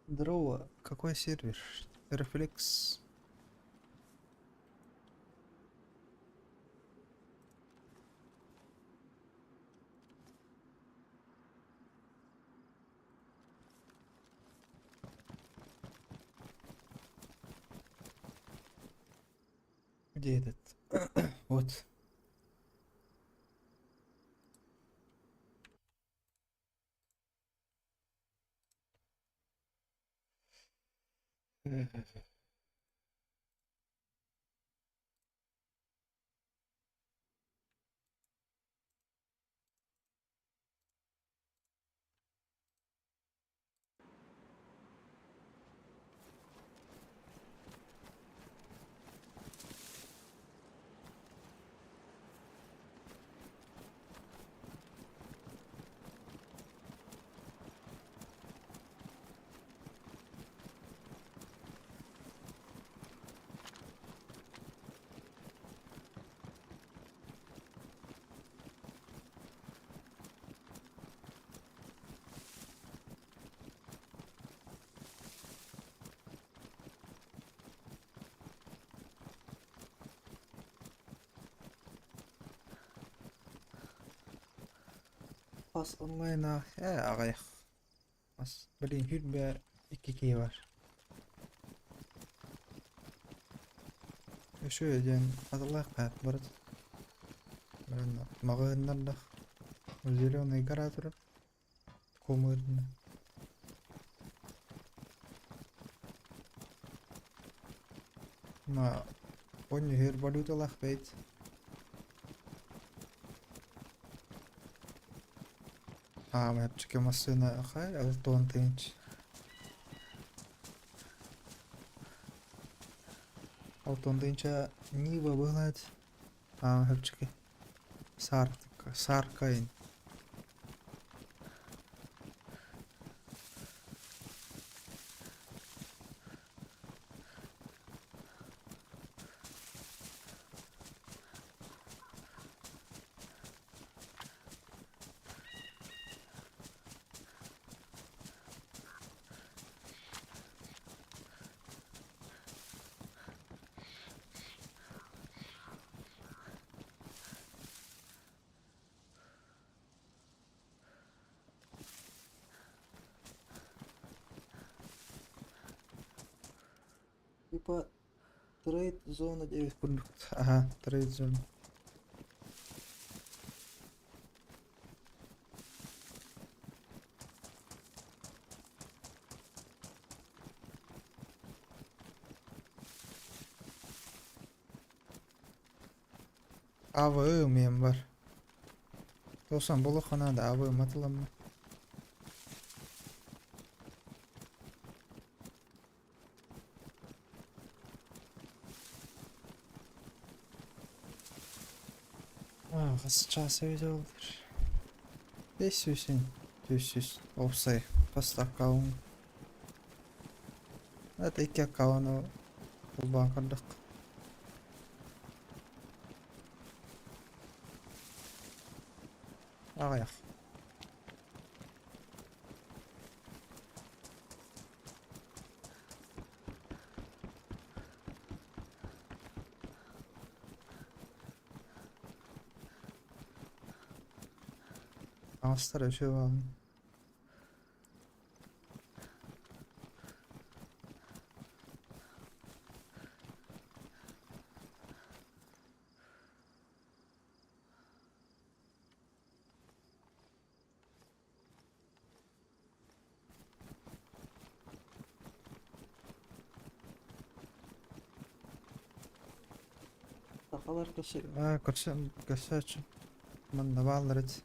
Здорово, какой сервер? Рефлекс. Где этот? Вот. Pas online'a ağayak. Pas bilin hülbe 2 var. Şöyle diyen adallah hayat barıt. Ben mağazından da özeli onu igaratırım. Komodunu. Ma onu her valutalak beyt. Ama hep çıkamasına akay altın tenç. Altın tençe niye babaladı? Ama hep çıkı. Sarkayın. Типа трейд зона 9 пунктов. Ага, трейд зона. AVM var. Dostum bolu kanada AVM atılanma. Kısıca seviyede olur. 500'in 500 olsay kaç dakika on. Hadi 2 dakika onu bulban kaldık. Ağayak. Ağustar öşü var. Takalar kışı. Kışı açın. Bana bağlar et.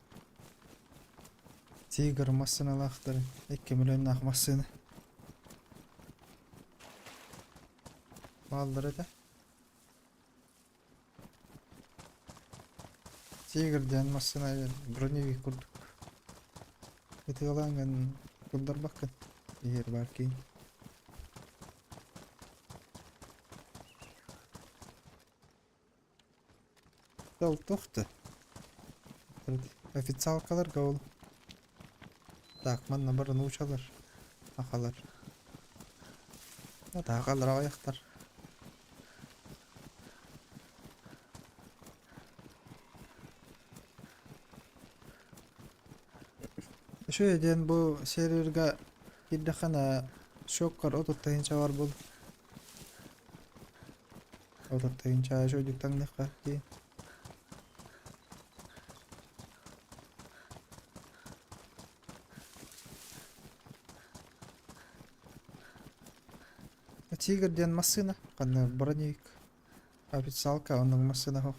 Tiger masını alaktırın. 2 milyon nakmasını. Bağlar et. Tiger diyen masına bronevik kurduk. Eti olangan kundar bakın. Yer belki. Dal toxtu. Официалкалар кабыл. Так, манна барын учалар. Ахалар. Daha kalır ayaklar. Şu eden bu serverga giddakana şokkar otottayınca var bul. Otottayınca çocuktan ne kahdi. Tiger diyen masına. Kanna bronevik. Официалка onun masına ho.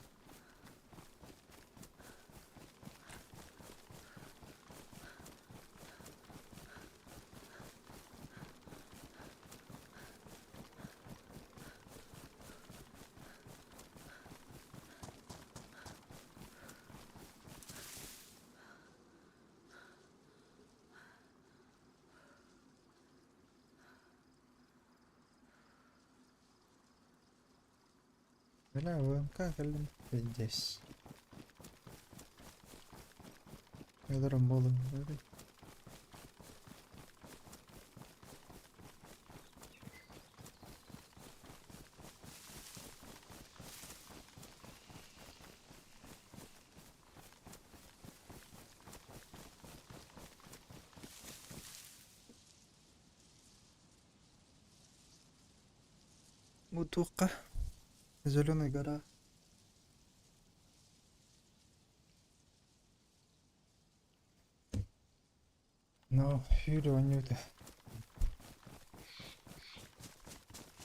Öyle VMK geldim. Bileceğiz. Ölürüm oğlum. Öyle. متوقع نزلونا قرا. No, yürü oynuyordu.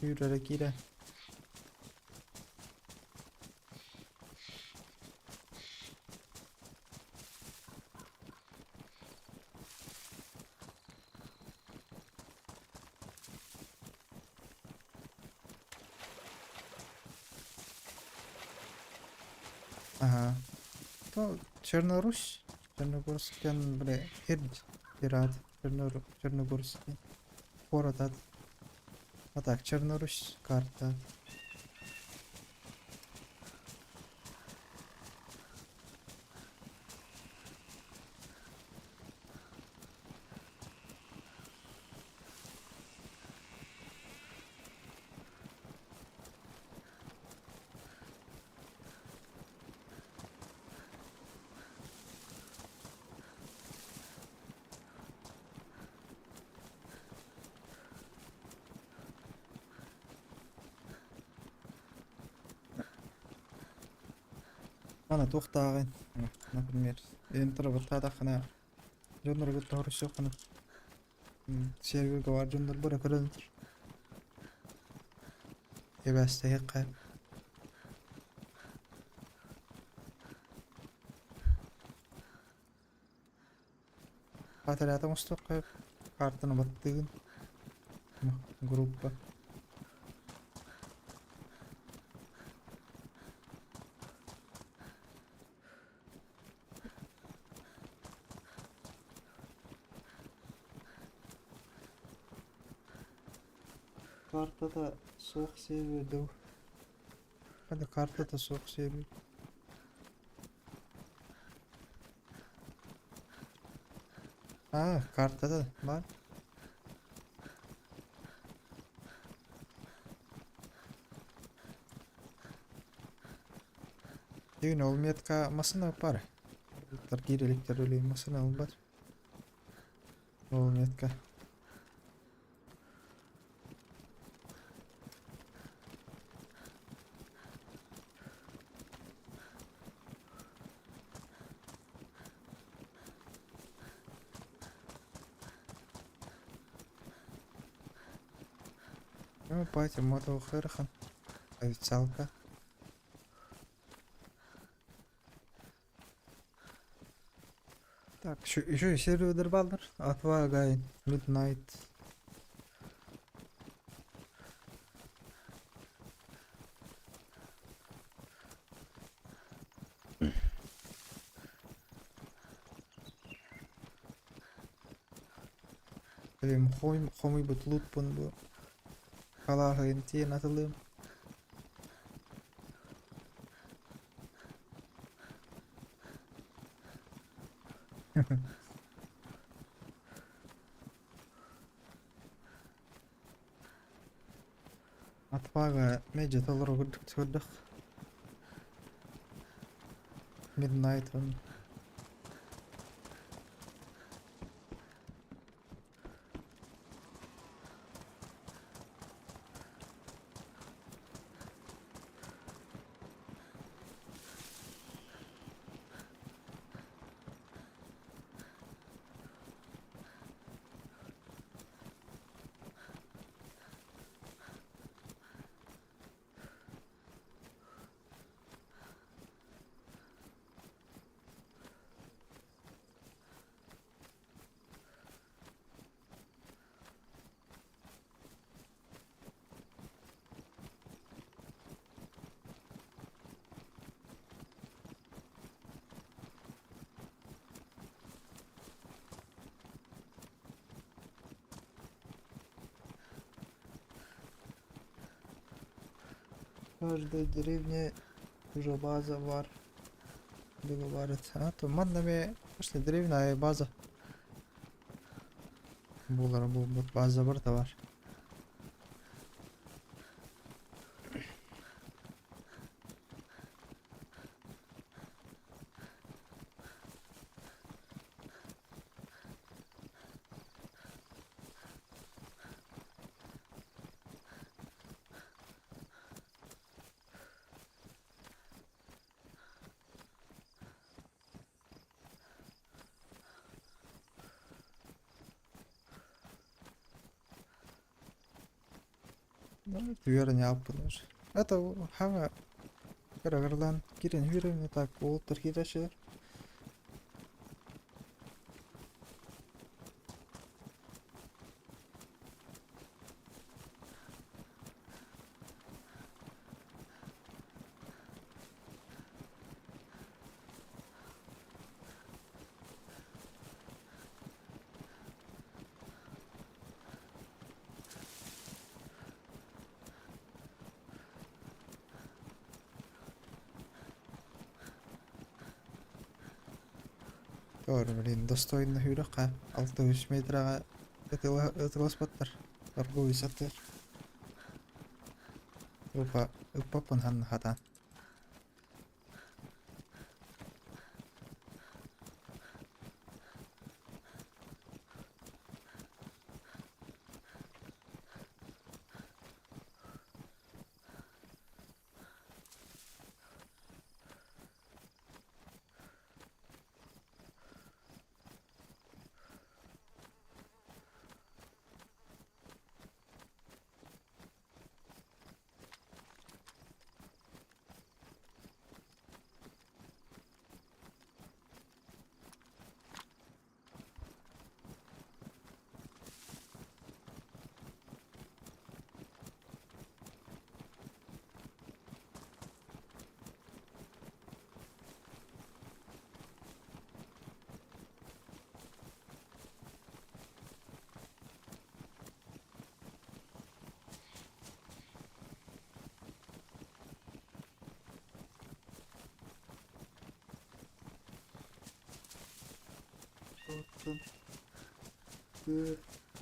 Yürü gire. Ага. То Чернорусь. Черногорскен бре хердь. Пират. Черногорский. Город от. А так, Чернорусь карта. Ана тоқтағын. Например, энтер баттада хана жондар гутта хоршо хана серверге бар жондар бара көрөнтөр. Эбасты хекка. Хатарата мустакка картаны баттыгын. Группа. Картада соқ серверде. Hadi kартада соқ сервер. Картада бар. Деген ол метка масына бар. Таргиреликтер өлей масына ол бар. Ол метка. Пати мото херхан. Официалка. Так, еще сервер балдар. Атва гай. Midnight. Benim homi butlut pun bu. Kalah henti natılım. Atfaga meja tolor guduk todok. Midnight on. В каждой деревне уже база var. Договариваться. А то маннами пошли деревня и база. Булар бул база бар да бар. Ну, верно, аппыныр. Это хага карагарлан кирен хюрен так олтер хирашер. Doğru bilin достойно хюракка 600 метрага ытыласпаттар. Торговый саттар. Упапын хан хатан.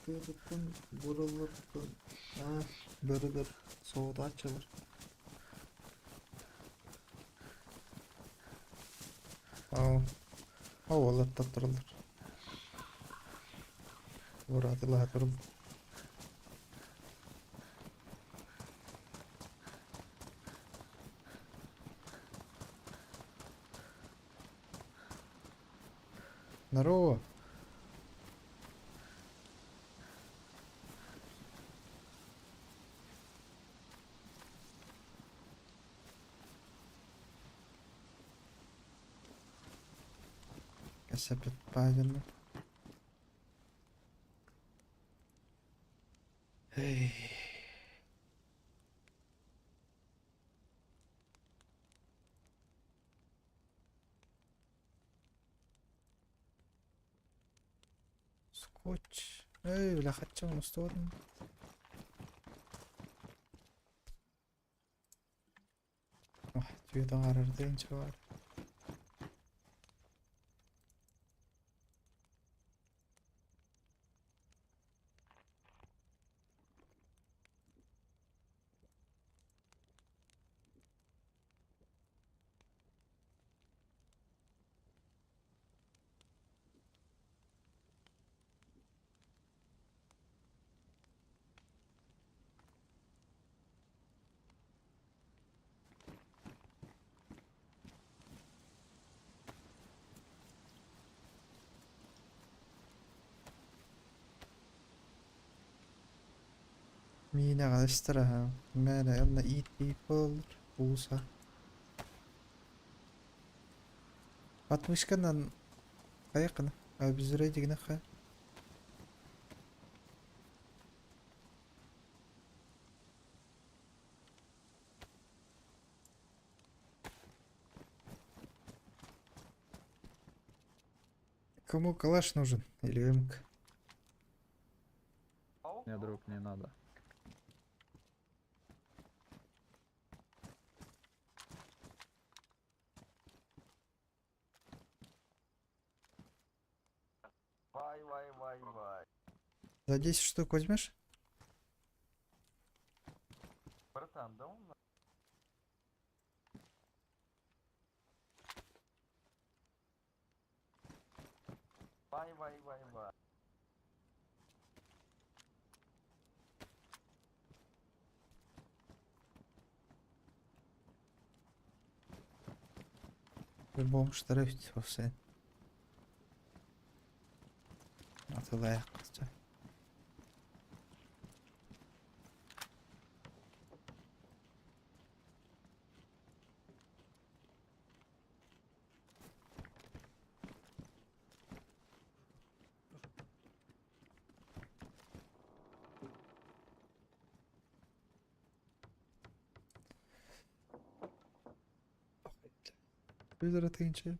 Tırtın vurulurdu. Ha, böyledir. Soğuda açılır. Aa, havalar tattırılır. Vuradılar hatırılır. Здорово. Касапет правильно. Эй. Скотч. Эй, бля, хочу в сторону. واحد في ضررتين شوارع. Mine karıştıra. Mene yanına eat people. Busa. 60 kanan kayakını. Abi biz oraya digine kay. Кому калаш нужен? Или МК? Мне, друг, не надо. Вай. За 10 штук возьмешь? Братан, да он... Вай. В любом штрафте во все. Атылай акча. Yüzler atayınca.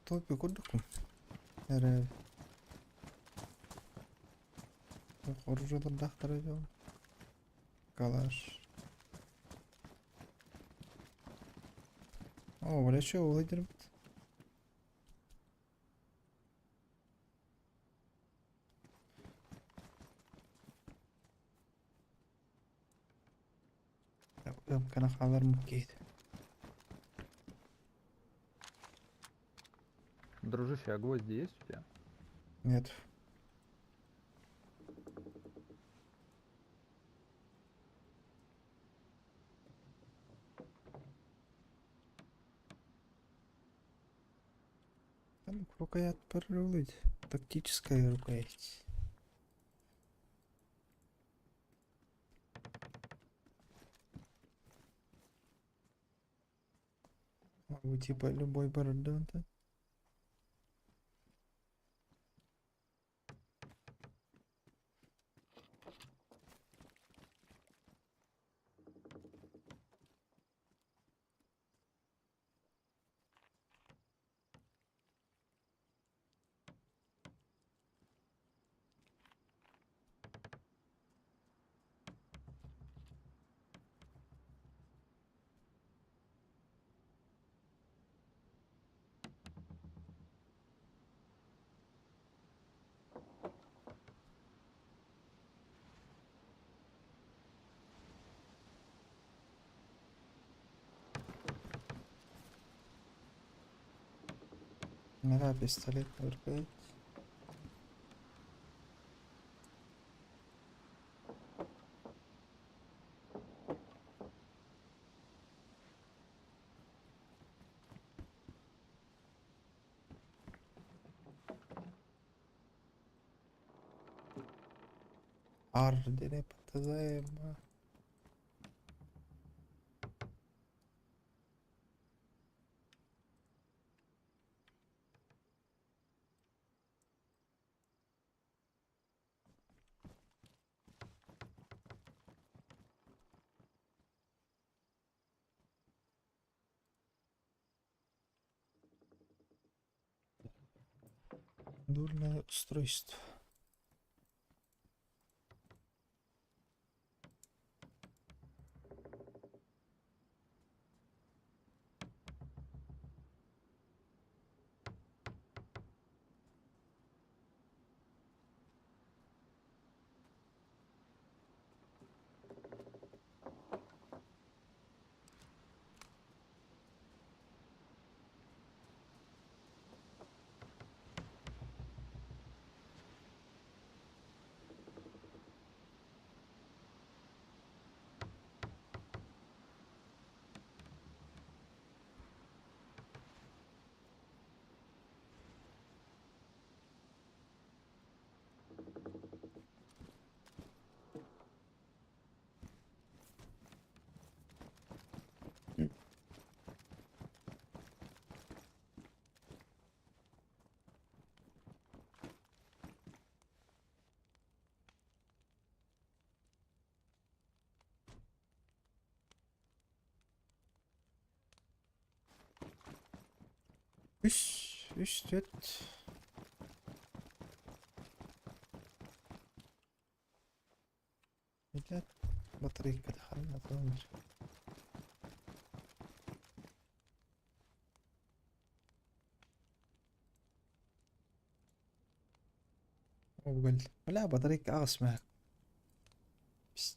Топи курдукум. Эре. Оружиялар дактара жок. Калаш. О, бля, чё, улайдыр бит? МК халар мукейт. Дружище, а гвозди есть у тебя? Нет. Там рукоять порулить. Тактическая рукоять. Могу типа любой борода. نلعب بيستوليت ورقات. Ardine patazema. Дульное устройство. Üç, dört. Millet بطريقة دخلنا ظهر. أول لا بطريقة أغسمها. بس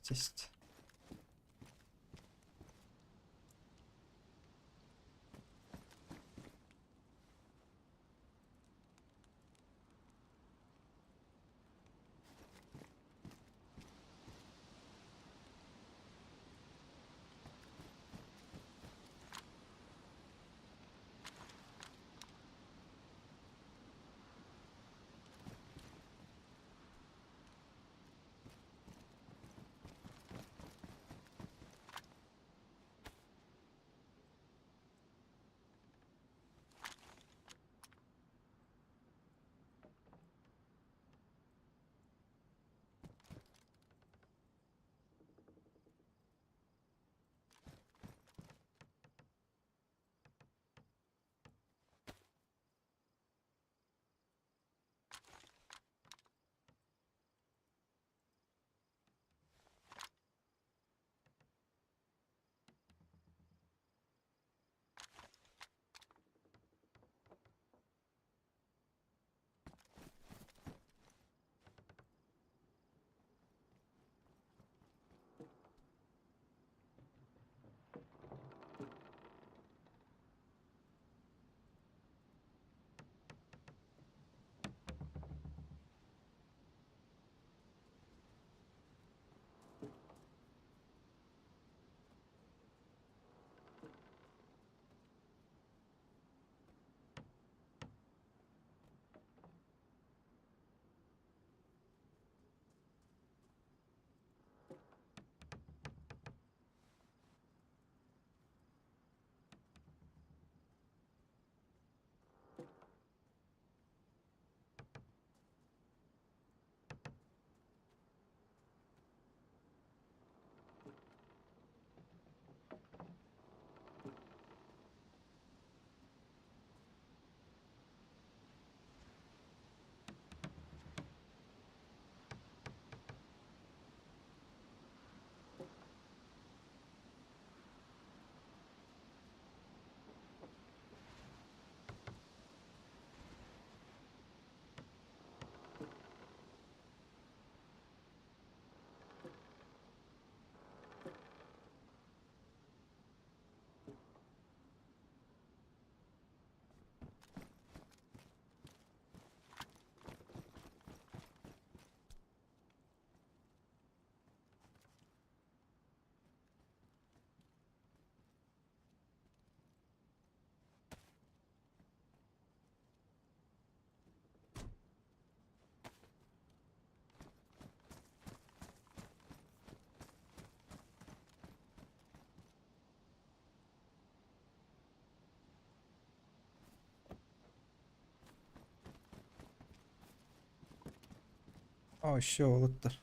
Ошо олуттар.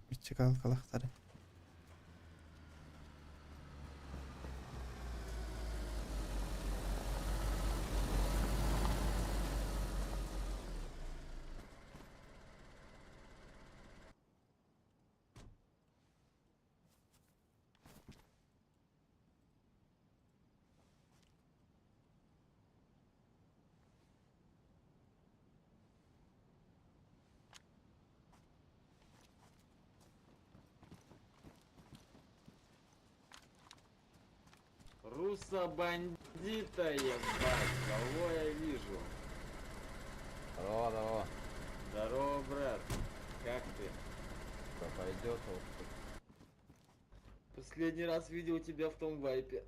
Бичик алкалактары. Руса бандита, ебать, кого я вижу? Здорово, здорово. Здорово, брат. Как ты? Что пойдет? Последний раз видел тебя в том вайпе.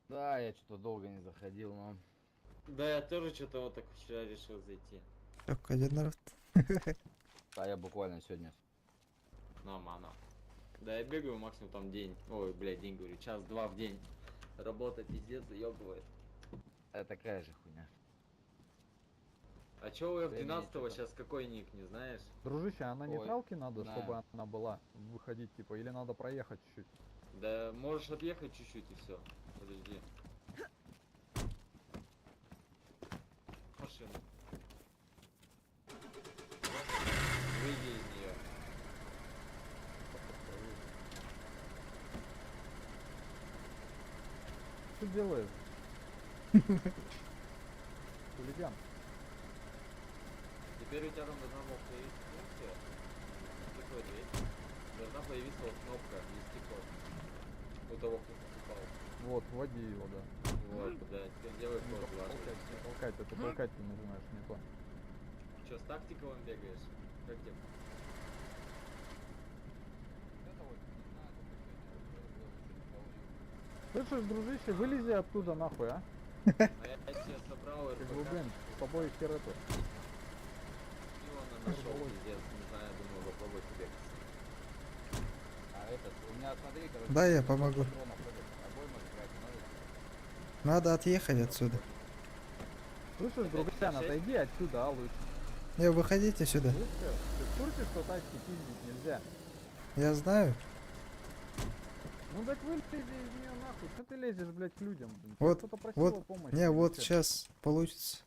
Да, я что-то долго не заходил, но... Да, я тоже что-то вот так вчера решил зайти. Только один народ. А я буквально сегодня. Нормально. Да, я бегаю максимум там день. Ой, блядь, день говорю, час-два в день. Работа пиздец заебывает. Это такая же хуйня. А чё у Времени F12 что-то. сейчас какой ник, не знаешь? Дружище, а на Ой, нейтралке надо, знаю. чтобы она была выходить, типа, или надо проехать чуть-чуть? Да можешь отъехать чуть-чуть и все. Подожди. Машина. Выйди из нее. Что делаешь? Хулиган. Теперь у тебя там должна была появиться функция. Стекло дверь. Должна появиться вот кнопка и стекло. У того, кто покупал. Вот, вводи его, да. Вот, да, теперь делай Не код толкать, важный. не толкать, это толкать ты нажимаешь, не то. Че, с тактиковым бегаешь? Как тебе? Это вот, не знаю, Слышишь, дружище, вылези оттуда нахуй, а? А я тебе собрал Ты РПК. глубин, с тобой хер это. Ивана нашел, пиздец, не знаю, думаю, попробуй побегать. А этот, у меня, смотри, короче... Да, я у меня помогу. патронов этот, обойма какая-то, надо. Надо отъехать отсюда. Слышишь, друган, отойди отсюда, а лучше. Не, выходите сюда. Слышишь? Ты в курсе, что тачки пиздить нельзя? Я знаю. Ну так вылези из нее нахуй, что ты лезешь, блядь, к людям? блин? Тебя Вот, кто-то просил вот. о помощи. Не, или вот чё? сейчас получится.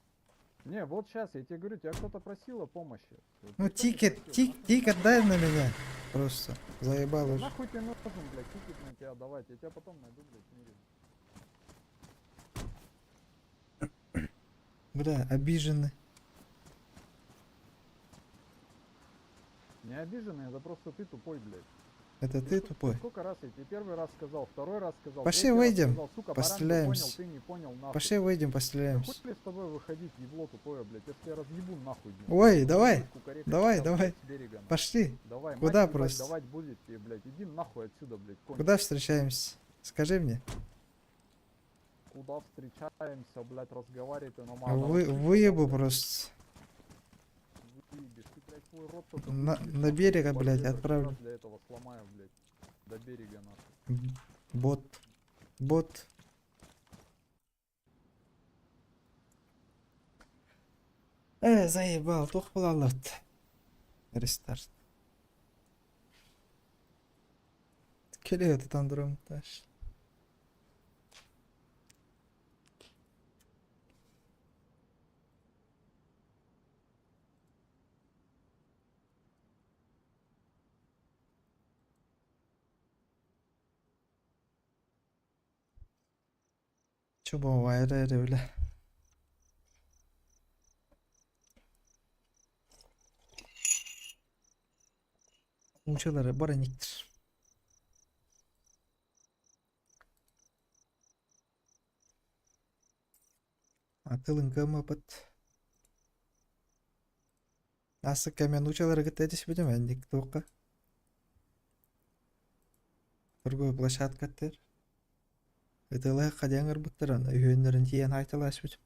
Не, вот сейчас, я тебе говорю, тебя кто-то просил о помощи. Ну, Никто не тикет, просил, нахуй. тикет дай на меня. Просто. Заебал Да уже. нахуй тебе нужен, блядь, тикет на тебя давать, я тебя потом найду, блядь, в мире. Бля, обижены. Не обиженный, это просто ты тупой, блядь. Это ты тупой. Сколько раз я тебе первый раз сказал, второй раз сказал, Пошли третий раз выйдем, сказал, сука, баран, ты постреляемся. понял, ты не понял, нахуй. Пошли выйдем, Да постреляемся. хуй ли с тобой выходить, ебло тупое, блядь, я ж тебя разъебу нахуй, блядь. Ой, давай, Кукарекать давай, сейчас, давай. блядь, с берега, нахуй. Пошли. Давай, Куда мать ебать просто? давать будет тебе, блядь, иди нахуй отсюда, блядь, конь. Куда встречаемся? Скажи мне. Куда встречаемся, блядь, разговаривать и нормально. Выебу просто. Выебешь, ты, блядь, свой рот только На выебешь, на нахуй, берега, ебать, блядь, я этот отправлю. раз для этого сломаю, блядь, до берега, нахуй. Бот. Бот. Заебал, тух булалат. Рестарт. Келеді тандырымташ. Чоба вайры ревле. Учылары бара никтір. Атылын кымапыт. Асы кәмен учылары гітті білем әндік тоққа. Тұргой площадка тер. Этылы қадяңыр бұттыран, үйенлерін тиен айтылаш бітім.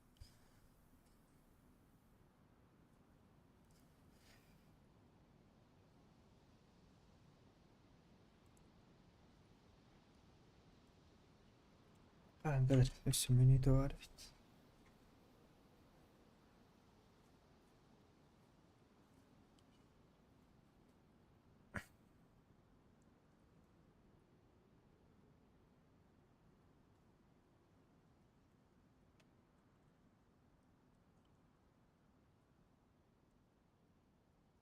Қандыр, өсі минуты бар бит.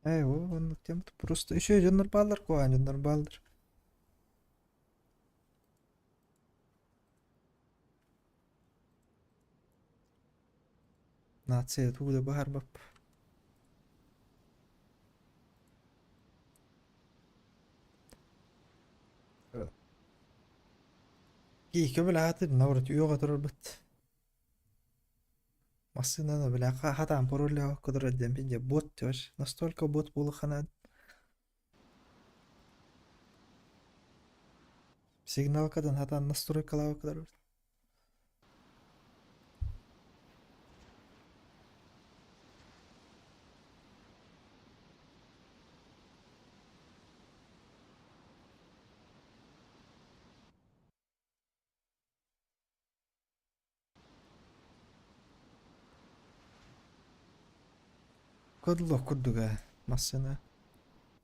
он тем просто еще жоннор балдар куан жоннор балдар. Нация туда бахар бап. كي قبل عاتب نورت يوغا تربت مصينا انا بلاقا حتى عم برول له قدرة جنبين بوت وش настолько بوت بولو خناد سيجنال كدن حتى نستوري كلاو كدر كله كدوغا مصينا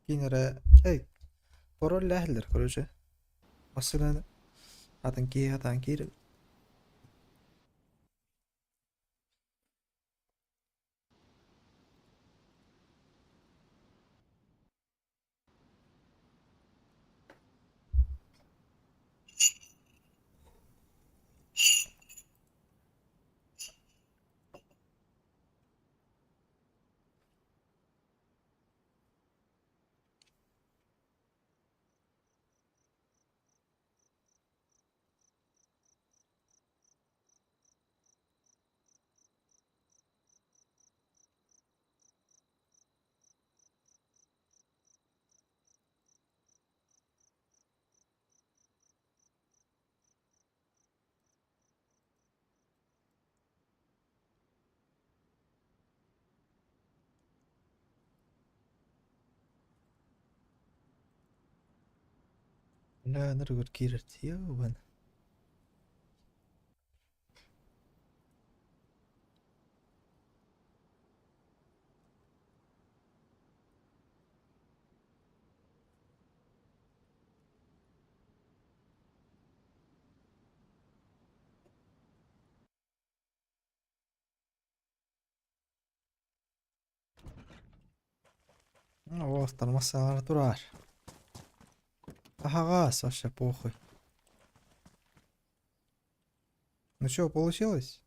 كينرا اي برول له اهلر كروجه مصينا هاتن كير لا نرجع كيرت يا وين вот маса Артурар ага Саша похуй ну что получилось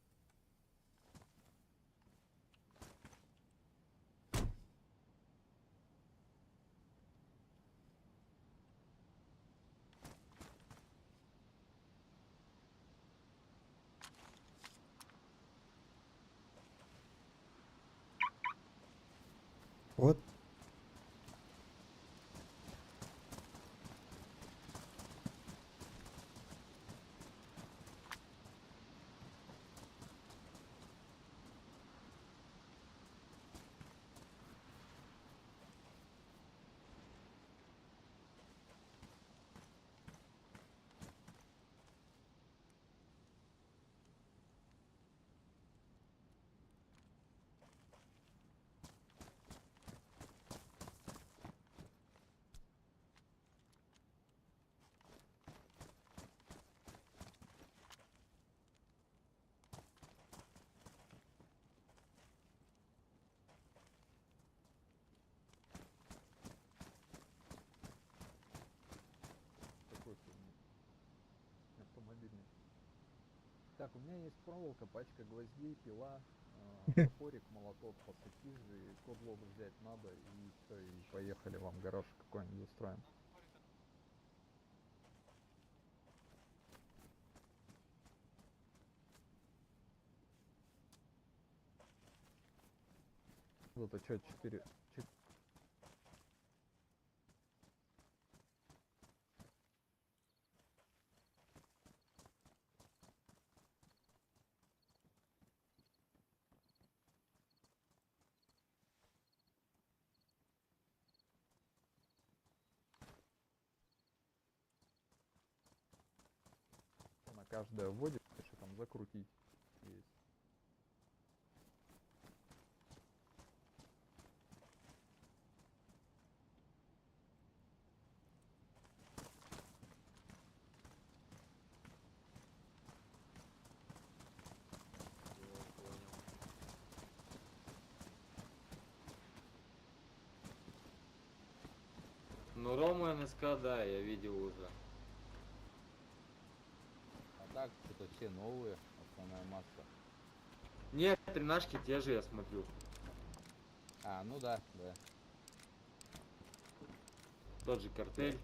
вот Такой автомобильный. Так, у меня есть проволока, пачка гвоздей, пила, топорик, молоток, пассатижи, код-лог взять надо, и все, и поехали вам гараж какой-нибудь устроим. Вот, а что, 4... На каждое вводишь, и там закрутить есть. Ну, Рому НСК, да, я видел уже. А так, что-то все новые, основная масса. Нет, тринашки те же, я смотрю. А, ну да, да. Тот же картель,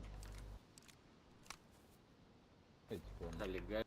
Эти помню. Олигарь.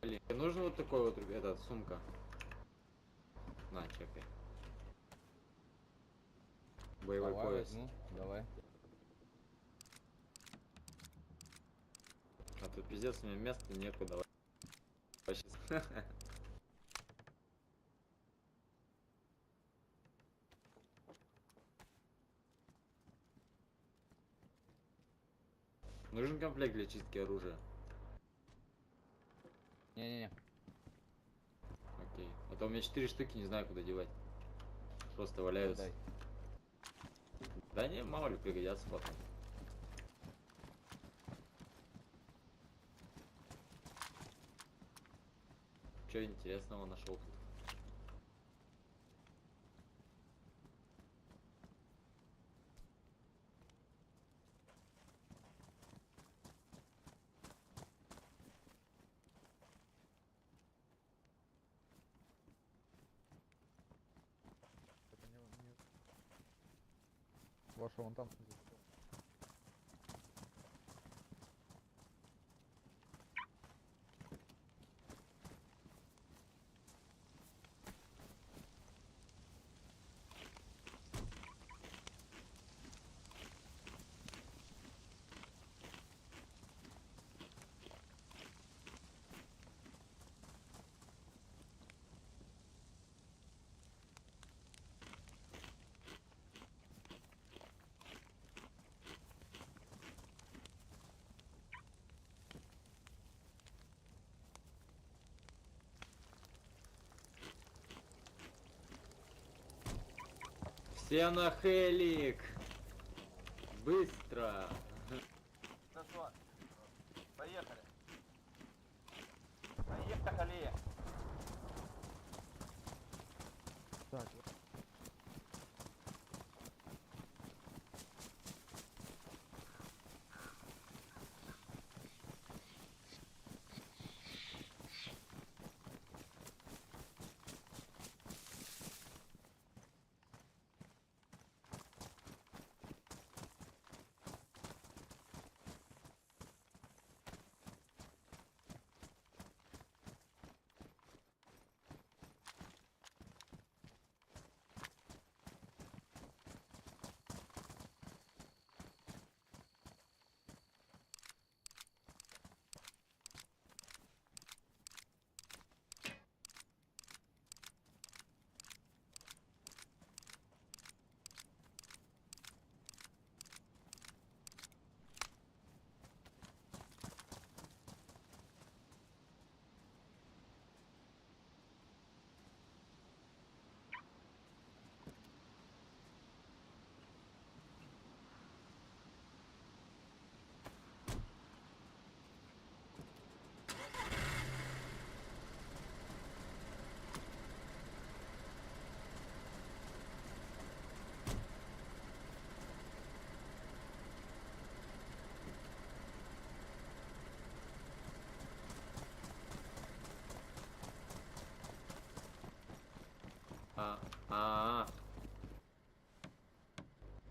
Блин, мне нужен вот такой вот, этот, сумка. На, чекай. Боевой Давай пояс. возьму, давай. А то пиздец, у меня места некуда. Вообще. Нужен комплект для чистки оружия. Не-не-не. Окей. А то у меня 4 штуки, не знаю, куда девать. Просто валяются. Дай. Да не, мало ли пригодятся потом. Что интересного нашел тут? Это не... Ваша вон там. Все на хелик! Быстро! Хорошо. Поехали. Поехали. Так, А,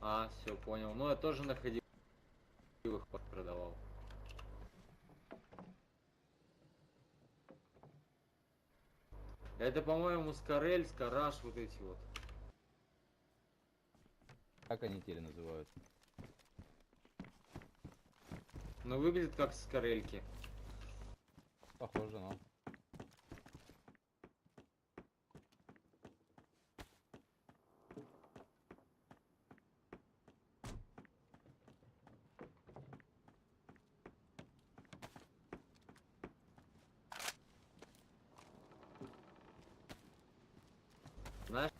а, все понял. Ну я тоже находил их, продавал. Это, по-моему, Скорель, Скараж, вот эти вот. Как они теперь называют? Но выглядит как Скорельки. Похоже, но.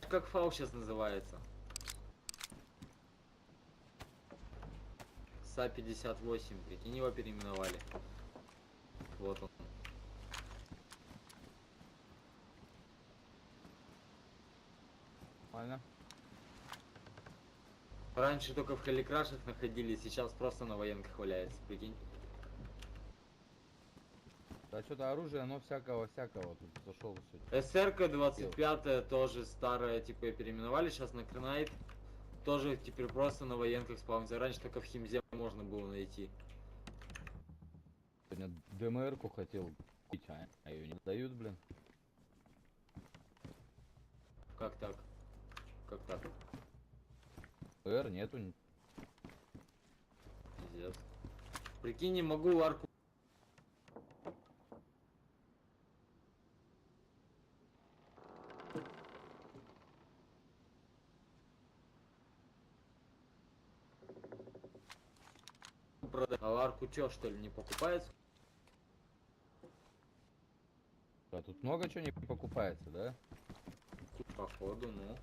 как фау сейчас называется? СА-58, прикинь, его переименовали. Вот он. Нормально. Раньше только в халикрашах находились, сейчас просто на военках валяется, прикинь. Да что-то оружие, оно всякого тут зашел сегодня. СРК 25 тоже старая, типа переименовали, сейчас на Кренайт. Тоже теперь просто на военках спавнится. Раньше только в Химзе можно было найти. Сегодня ДМР-ку хотел купить, а ее не дают, блин. Как так? Как так? ДМР нету. Пиздец. Прикинь, не могу арку. Продать. А арку чё, что ли, не покупается? А тут много чего не покупается, да? Походу, ну.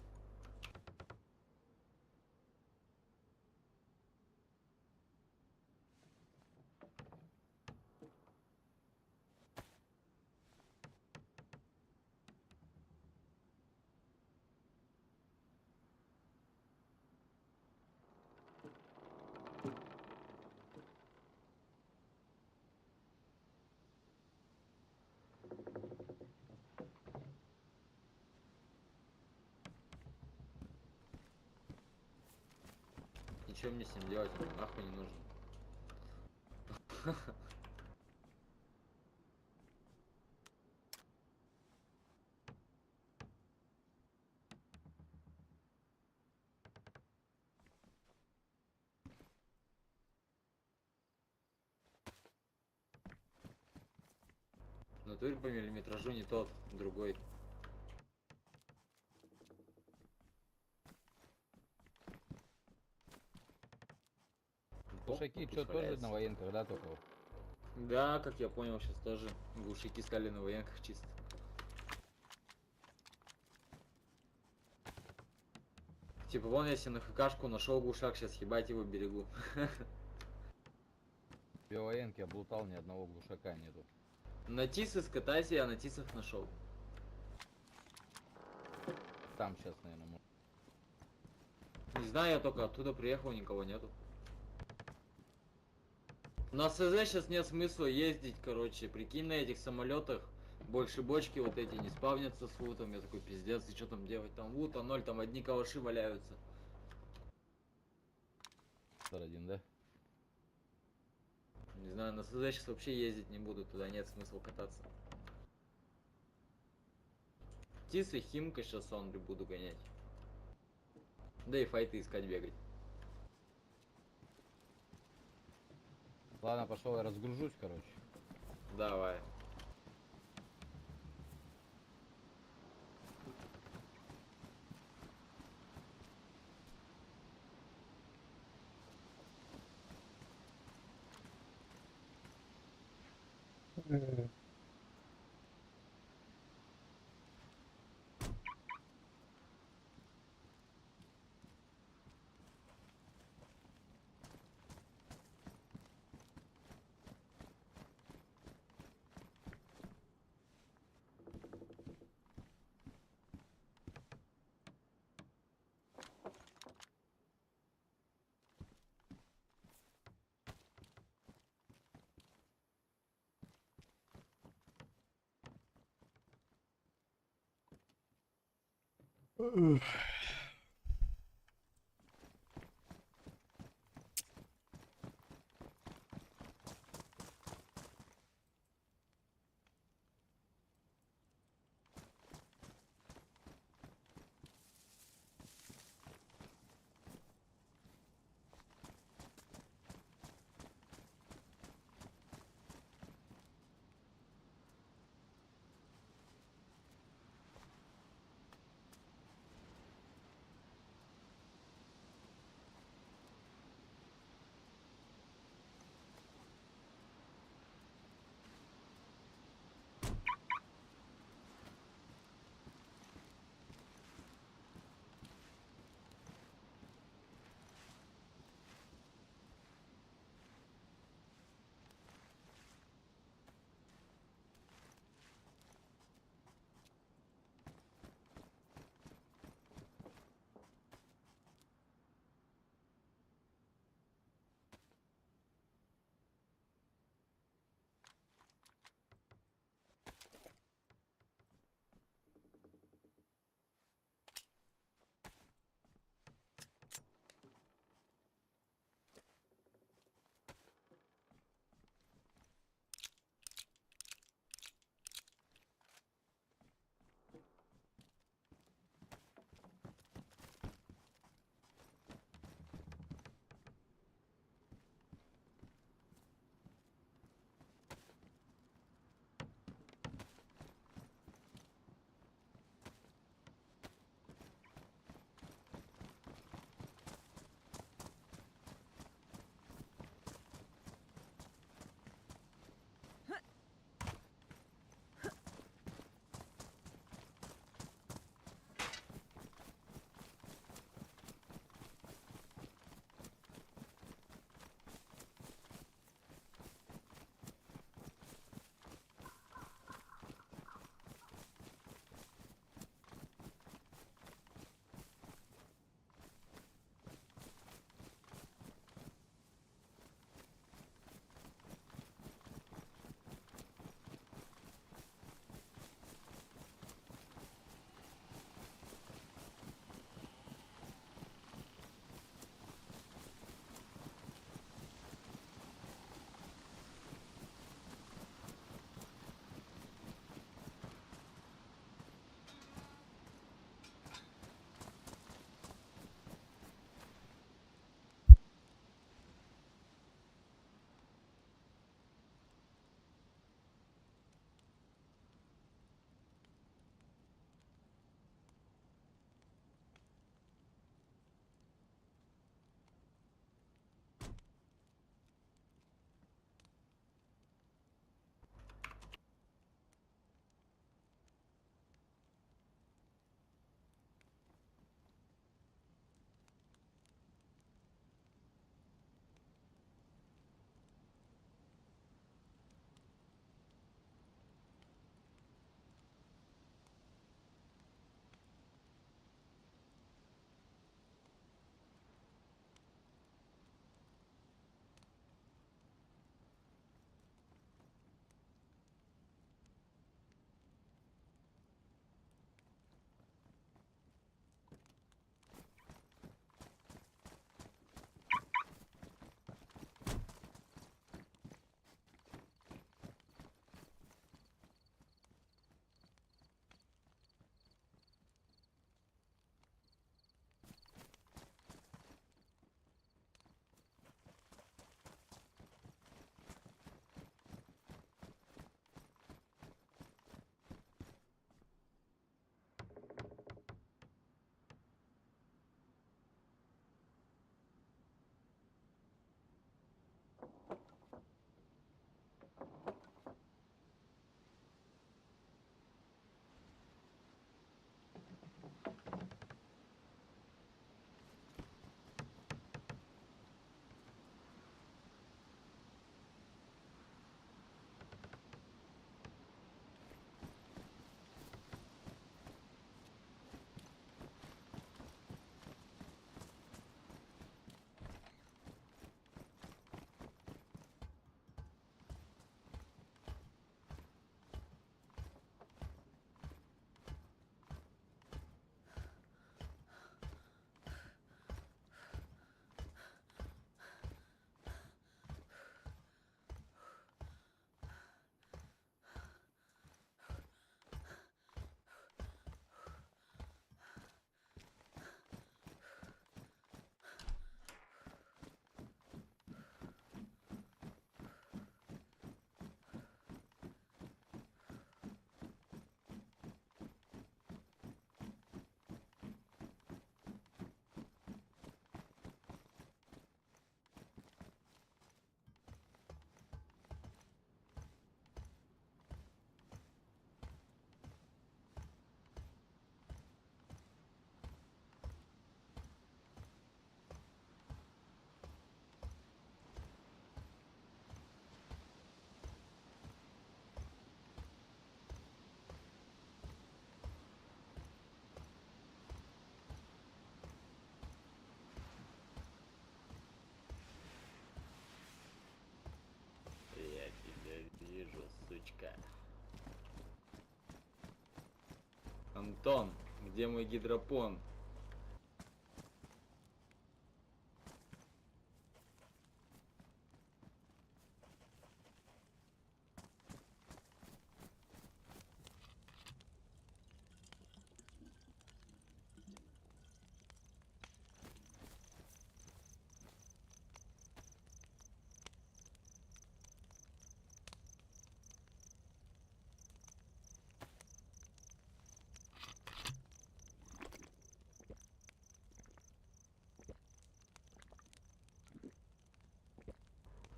Ничего мне с ним делать, он нахуй не нужен. В натуре по миллиметражу не тот, другой. Глушаки что, тоже на военках, да, только? Да, как я понял, сейчас тоже глушики стали на военках чисто. Типа вон я себе на ХКшку нашел глушак, сейчас ебать его берегу. Две военки облутал, ни одного глушака нету. На тисы скатайся, я на тисах нашел. Там сейчас, наверное, может. Не знаю, я только оттуда приехал, никого нету. На СЗ сейчас нет смысла ездить, короче, прикинь, на этих самолетах больше бочки вот эти не спавнятся с лутом. Я такой, пиздец, и что там делать? Там лута ноль, там одни калаши валяются. Один, да? Не знаю, на СЗ сейчас вообще ездить не буду, туда нет смысла кататься. Тисы, Химка сейчас Сонри буду гонять. Да и файты искать бегать. Ладно, пошел, я разгружусь, короче. Давай. сучка. Антон, где мой гидропон?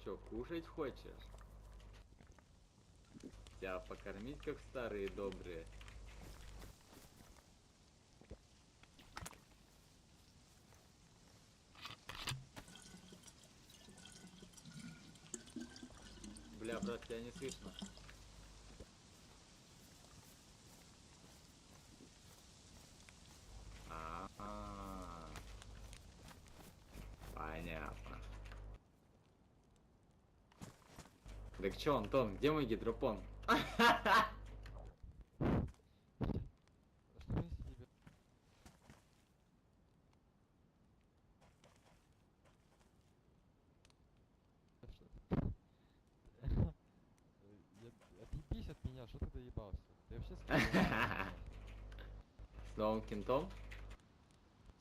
Чё, кушать хочешь? Тебя покормить, как старые добрые? Бля, брат, тебя не слышно. А-а-а. Понятно. Так чё, Антон, где мой гидропон? Что если тебе... Отъебись от меня, что ты доебался? Ты вообще с кем разговариваешь? С новым кентом?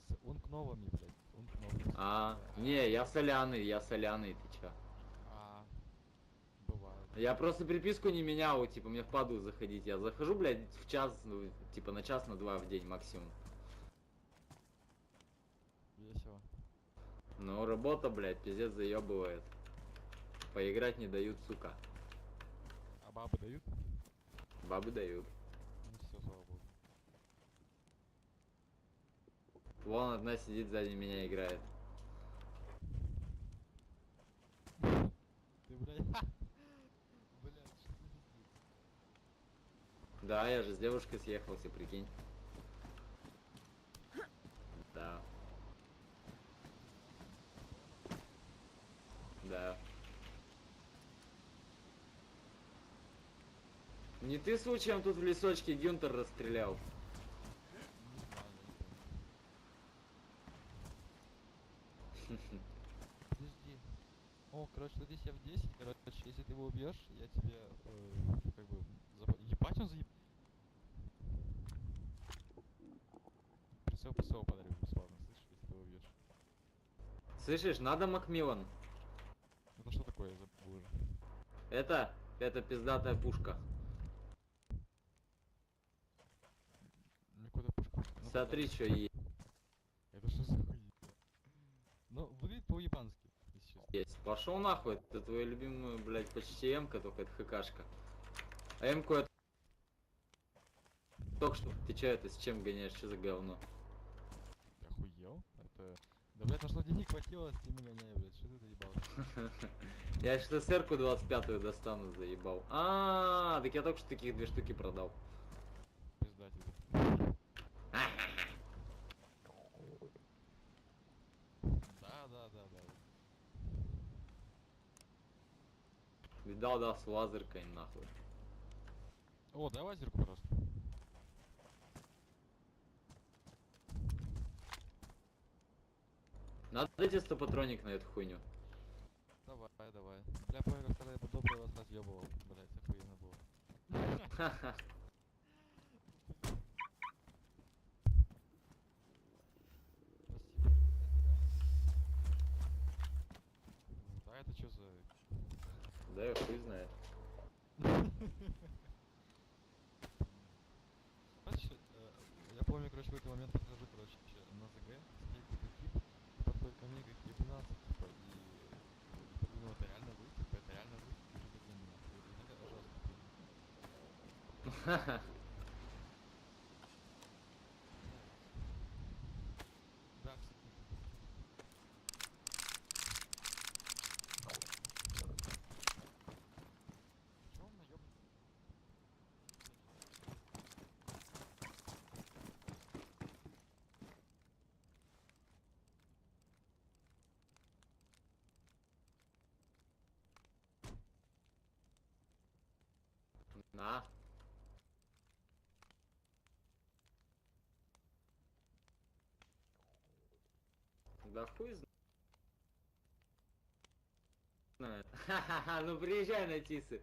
С ункновыми, блядь. Ункновыми. Не, я соляный, ты чё? А, бывает. Я просто приписку не менял, типа, мне впаду заходить. Я захожу, блядь, в час, ну, типа, на час, на два в день максимум. Весело. Ну, работа, блядь, пиздец заебывает. Поиграть не дают, сука. А бабы дают? Бабы дают. Ну все, слава богу. Вон одна сидит сзади меня играет. Ты, блядь... Блядь, что за пиздец? Да, я же с девушкой съехался, прикинь. Да. Да. Не ты случаем тут в лесочке Гюнтер расстрелял? Не знаю, я не помню. Подожди. О, короче, садись я в 10, короче, если ты его убьешь, я тебе, как бы, ебать он заеб... Прицел ПСО подарю бесплатно, слышишь, если ты его убьешь. Слышишь, надо Макмиллан. Это что такое, я забыл уже. Это пиздатая пушка. Мне какую-то пушку. Ну, Смотри, да. что есть. Это что за хуйня? Ну, выглядит по-ебански, если честно. Есть. Пошел нахуй, это твой любимый, блядь, почти М-ка, только это ХКшка. А М-ку это... Только что, ты чё это, с чем гоняешь, что за говно? Ты охуел? Это... Да, блядь, на что денег хватило, с ними гоняю, блядь, что ты доебался? Я сейчас СР-ку 25-ю достану, заебал. Так я только что таких 2 штуки продал. Пизда тебе. Да. Видал, да, с лазеркой нахуй. О, дай лазерку, пожалуйста. Надо дать 100 патроник на эту хуйню. Давай. Бля, помню, как когда я добрый вас разъебывал. Блядь, охуенно было. Ха-ха. Спасибо. Да, это что за... Да я хуй знает. Знаешь, я помню, короче, в какой-то момент прихожу, короче, на ЗГ, стоит какой-то тип, и подходит ко мне и говорит, ебнаться, типа, и подумал, это реально вы, типа, это реально вы, и уже такие нахуй. И это ужасно приятно. Ха-ха. Да, кстати. Чё он наёб... На. Да хуй знает. Ха-ха-ха, ну приезжай на Тисы.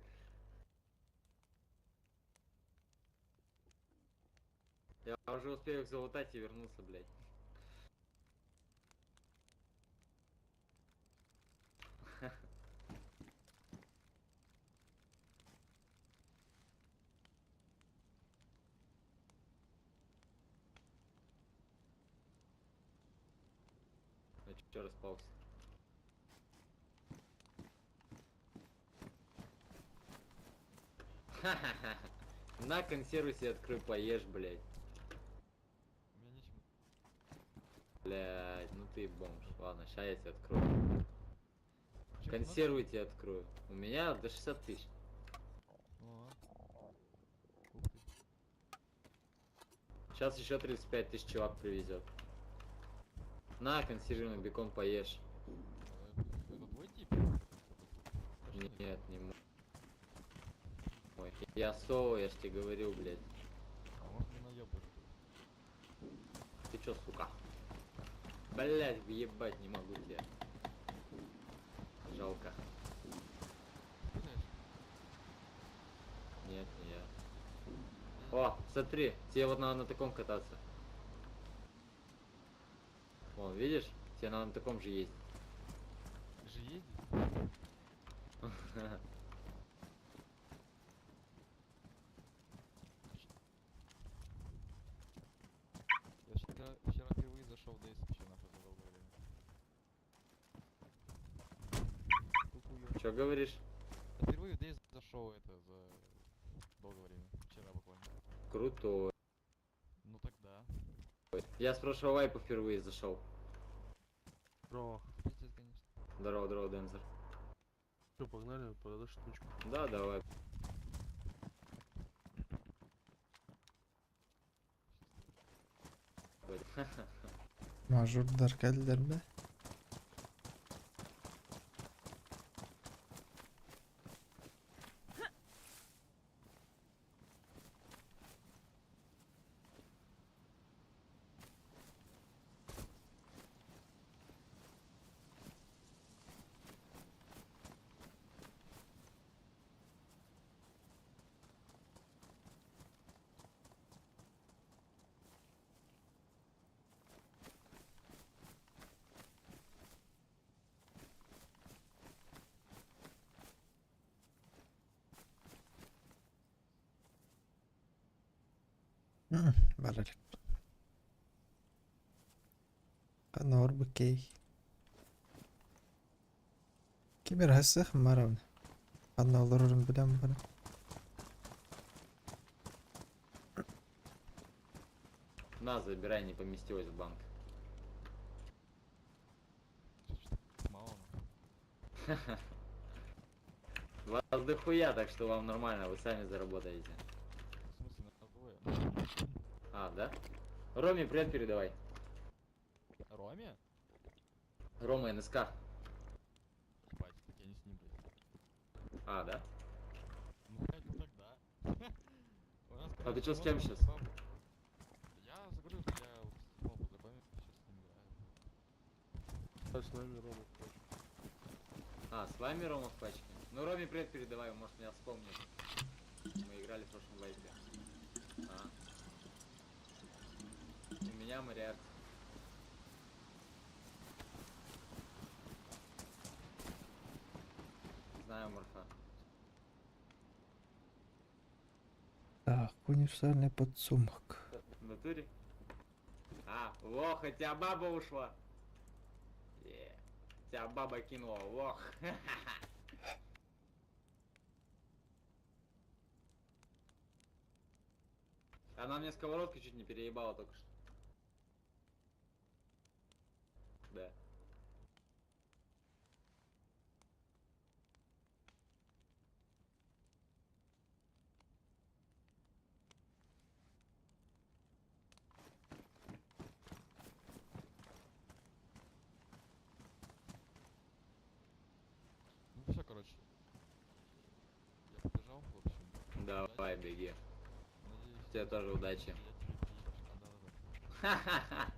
Я уже успею их залутать и вернуться, блядь. Я чё распался? Ха-ха-ха. На консерву себе открой, поешь, блядь. У меня нечем. Блядь, ну ты бомж. Ладно, ща я тебе открою. Чё, Консервы тебе открою. У меня до 60 тысяч. много? Ух ты. Сейчас еще 35 тысяч чувак привезет. На, консервированный бекон поешь. Это твой тип? Нет, не мой. Я сову, я ж тебе говорил, блядь. А может не наебать? Ты чё, сука? Блядь, въебать не могу тебя. Жалко. Слышишь? Нет, не я. О, смотри, тебе вот надо на таком кататься. Вон, видишь? Тебе надо на таком же ездить. Же ездит? Я вчера впервые зашел в Дейс вообще нахуй за долгое время. Кукую. Чё говоришь? Да впервые в Дейс зашел это за долгое время. Вчера буквально. Крутой. Ну тогда. Я с прошлого вайпа впервые зашел. Здорово. Пиздец, конечно. Здорово, здорово, Дензер. Что, погнали, продашь штучку? Да, давай. Мажордар келдерби? Баралик. Канор бикей. Кибер хасых маравн. Анна олорун билем бана. На, забирай, не поместилось в банк. Что-то мало нахуй. Вас дохуя, так что вам нормально, вы сами заработаете. В смысле, на двое? А, да? Роме привет передавай. Роме? Рома НСК. Ебать, так я не с ним, блядь. А, да? Ну, блядь, ну тогда. У нас, А ты короче, чё, с кем вот щас? бабу- Я говорю, что я вот с Тимом познакомился, сейчас с ним играю. А с нами Рома. А, с вами Рома в пачке. Ну, Роме привет передавай, может меня вспомнит. Мы играли в прошлом вайпе. А. У меня моряк. Знаю, Морфа. Так, универсальный подсумок. В натуре? А, лох, у тебя баба ушла. Тебя баба кинула, лох. Она мне сковородкой чуть не переебала только что. Да. Ну все, короче. Я побежал, в общем. Давай, беги. Надеюсь, Тебе тоже удачи. я тебе приедешь. А, да-да-да.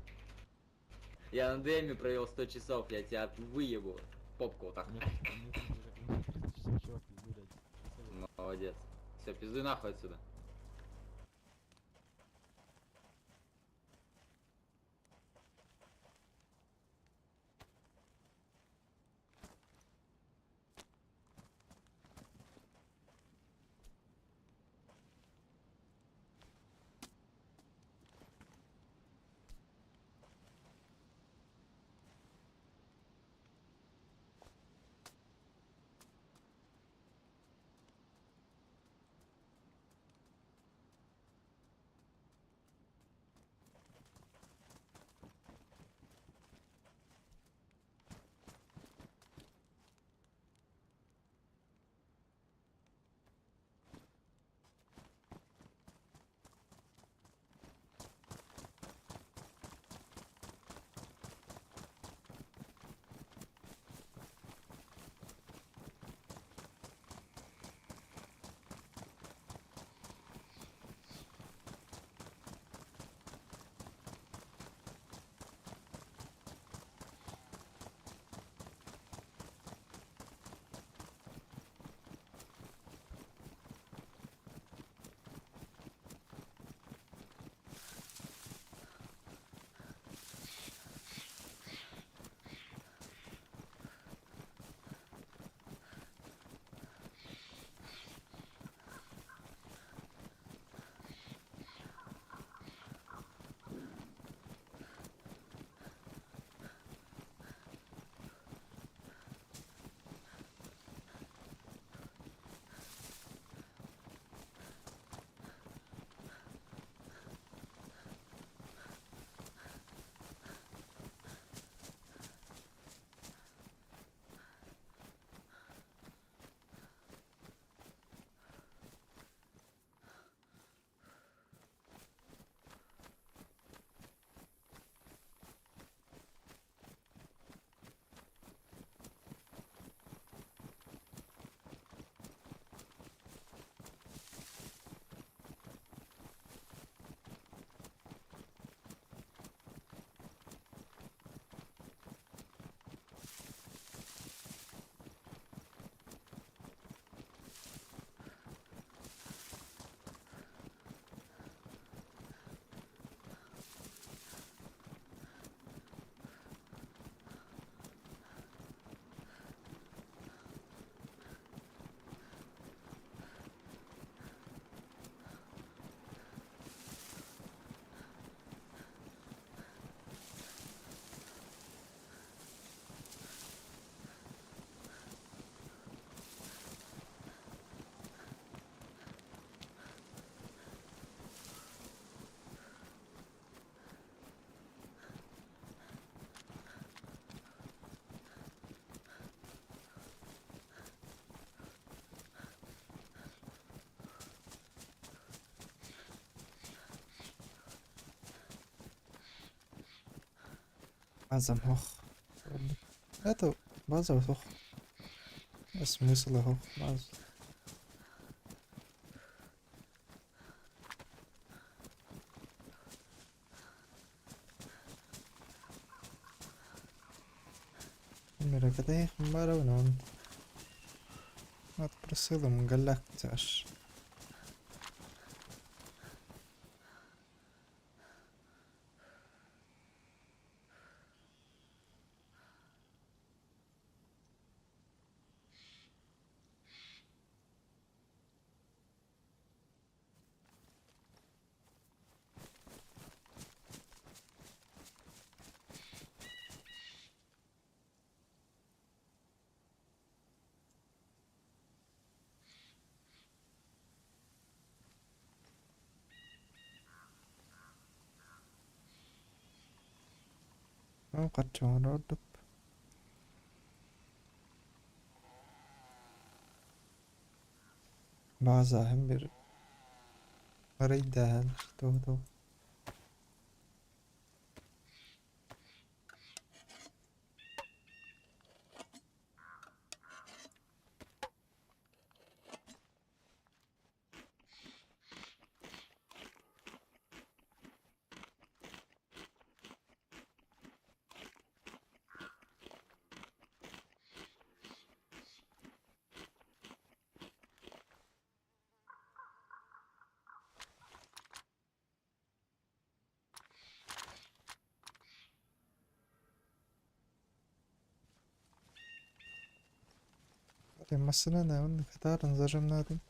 Я на ДМе провел 100 часов, я тебя выебу. Попку вот так. Мне 300 часов, чувак, пизду дать. Представляешь? Молодец. Все, пиздуй нахуй отсюда. База мох. Это база мох. Смысл его база. Mira que te varón. Отпросила галактяш. Ну, качан родуп. База hem bir araydı todo. Машина не, он гитару зажим на один.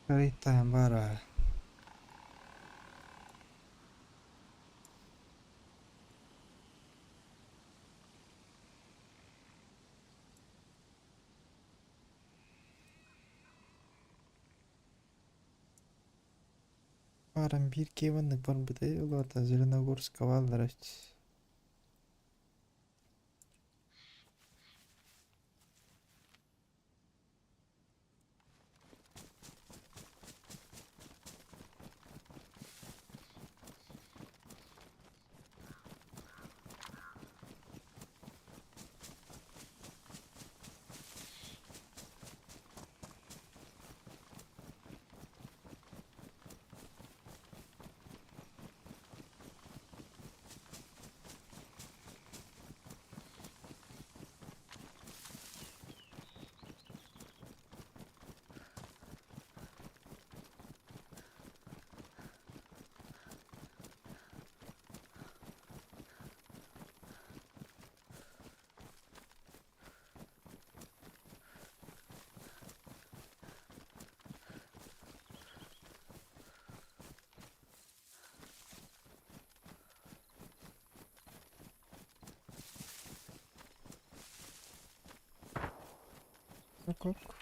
Вітаємо, бара. Барам bir keyvanlık var bir de ularda Zelenogorsk'a varlar. Ok, ok.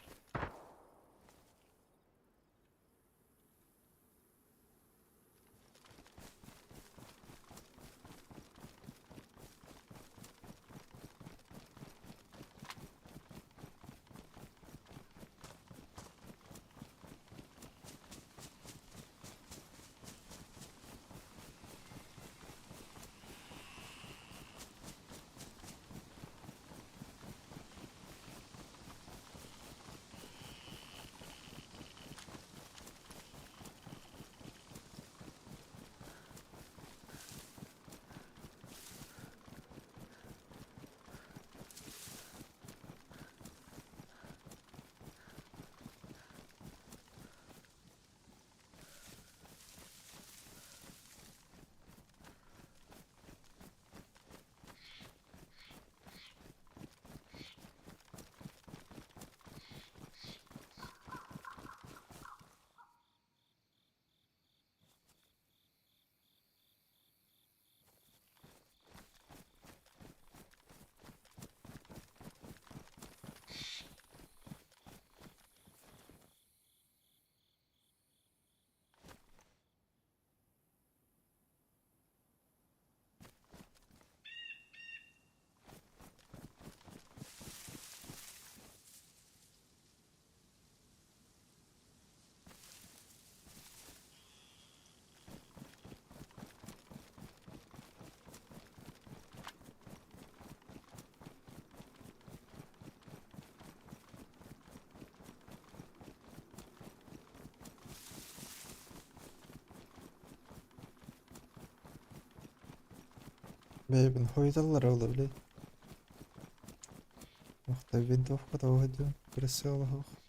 Бейбін хойдалар олы білей. Оқта винтовка да оғады. Бірісі олы оқ.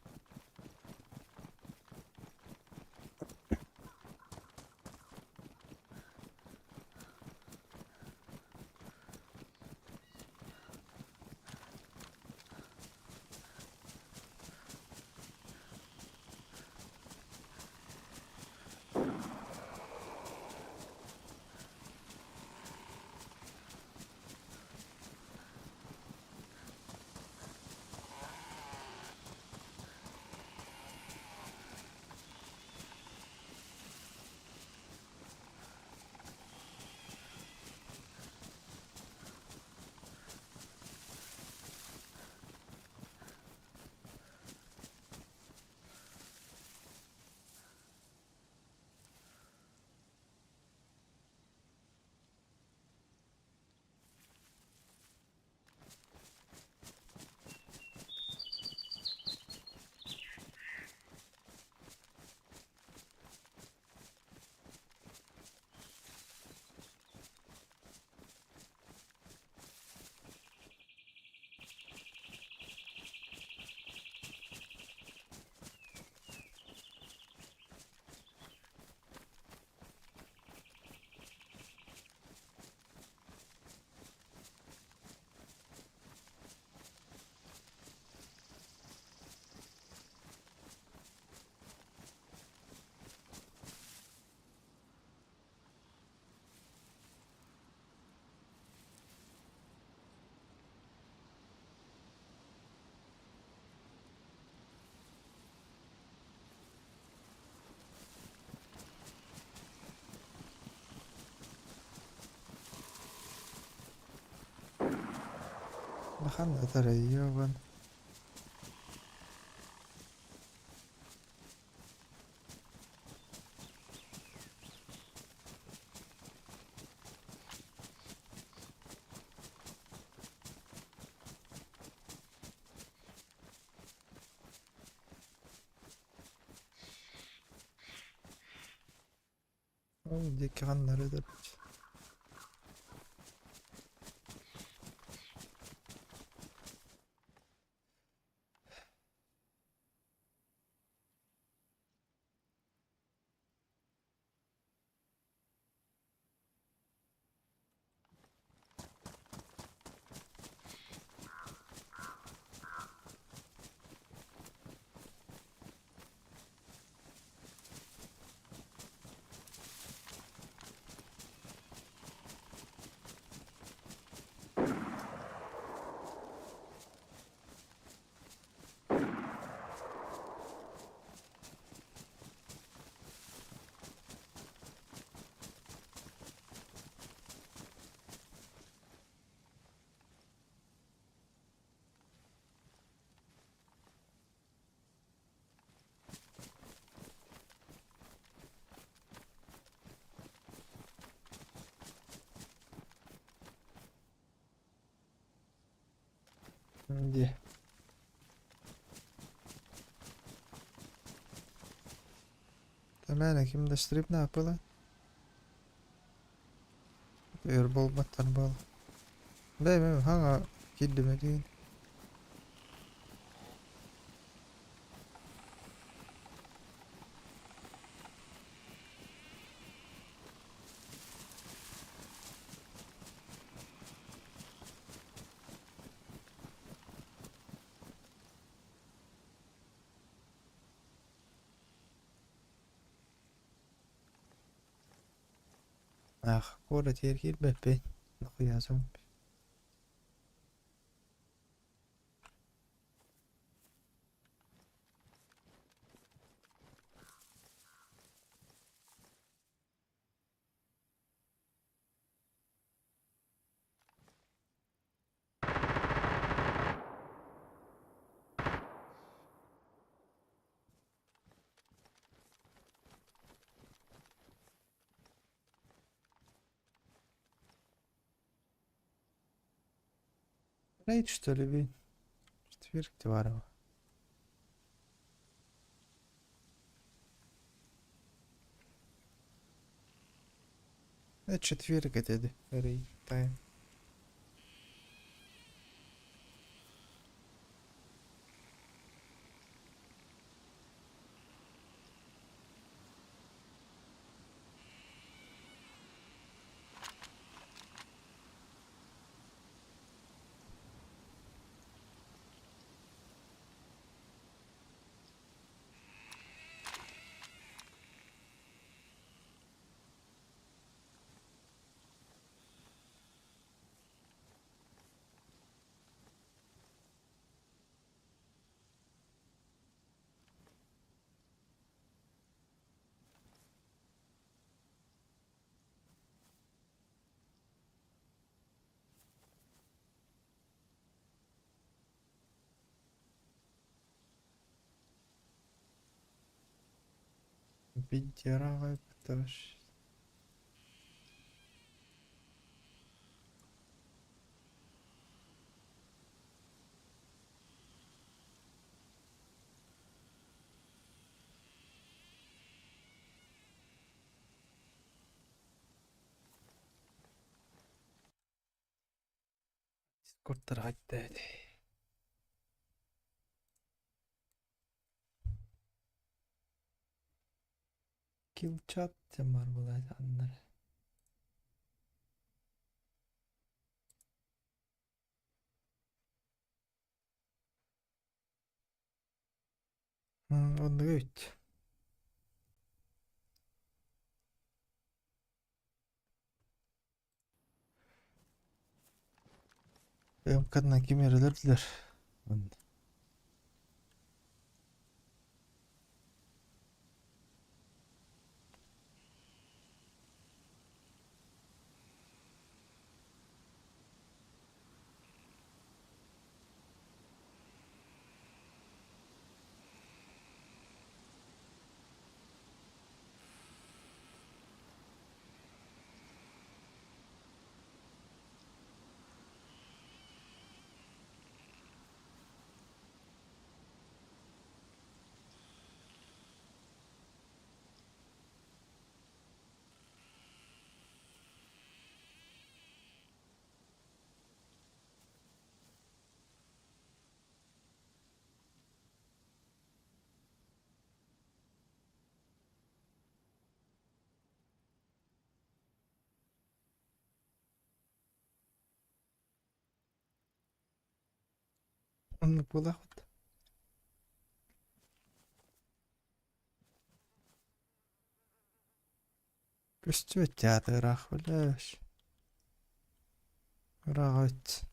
دخلنا ترى يوغن. ديك غنى ردت. دي تمام kim değiştirip ne yapıyorlar? Erbol battan bal. Değil mi? Hanga giddim edin. Ah, kore terkil beppe. Nakıyasam. Rejt что ли ви? Четверг товарова. Это четверг это рей тайм. Бедерага пташ. Дискордтар айтты. Килчат темар булат аннар. Он гүйт. Benim kadına kim yerlerdiler? Onu bulakot. Göstüvet yadı rak bileş. Rak.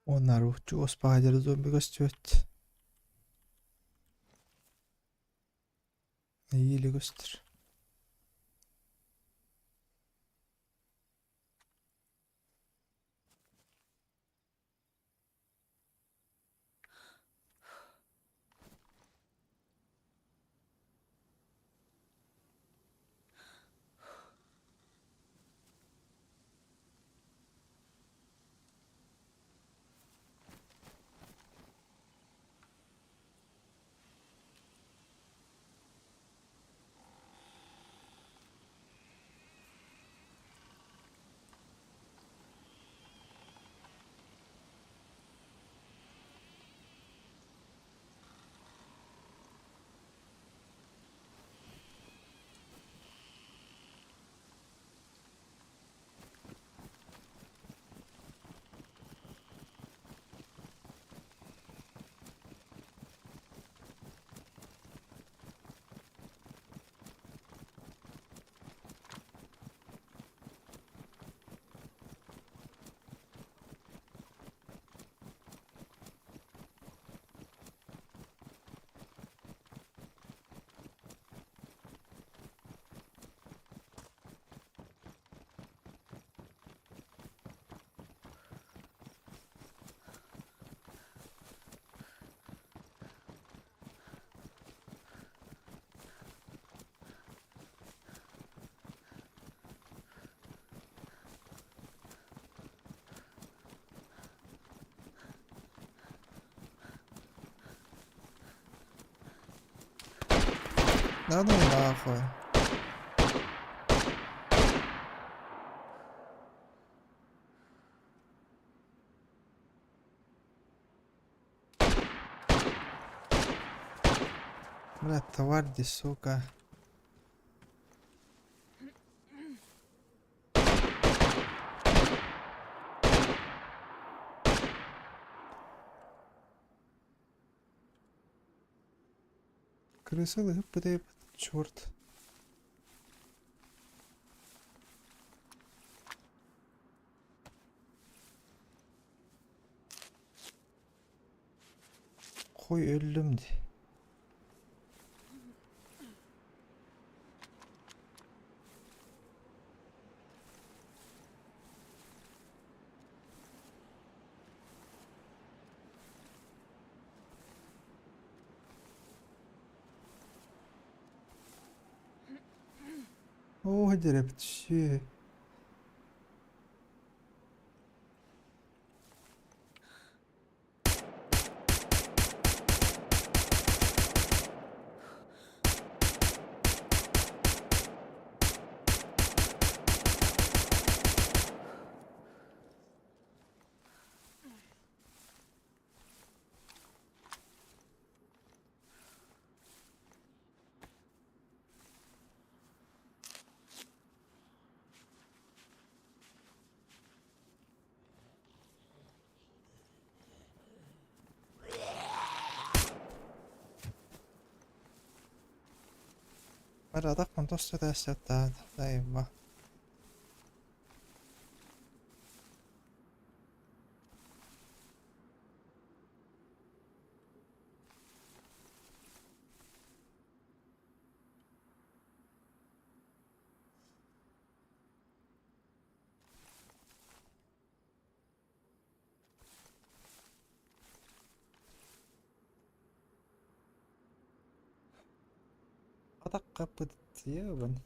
Onlar uçu ospahaları zombi göstüvet. İyili göster. Ne oldu nахуй? Блядь, тварь, сука. Крысылы, пытай, черт. Koy öldüm de. Oh, direkt şey. Mä tappan tossa tässä jotain. Ei vaan. Atak kapı ya ben.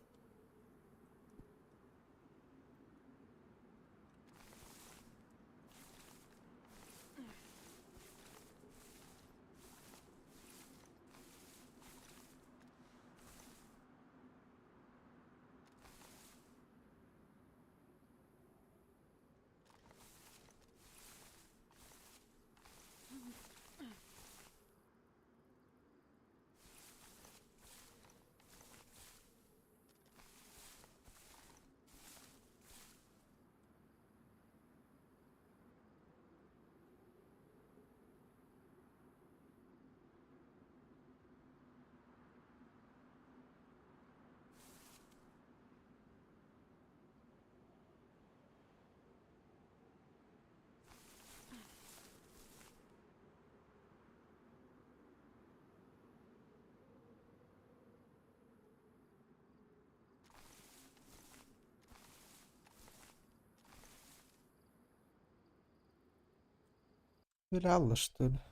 Böyle alıştı öyle.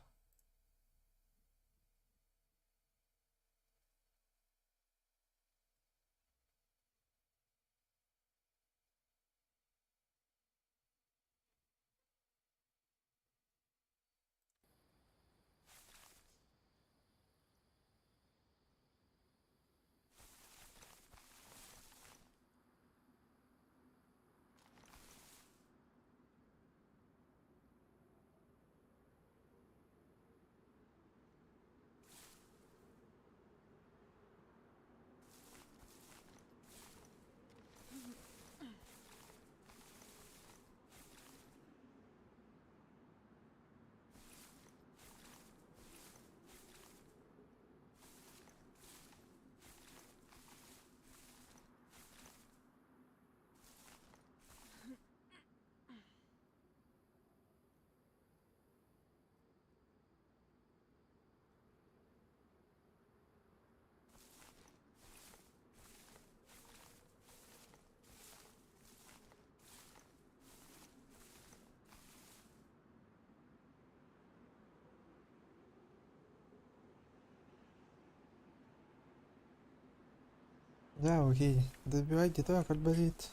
Ya okey. Добивайте так, арбалет.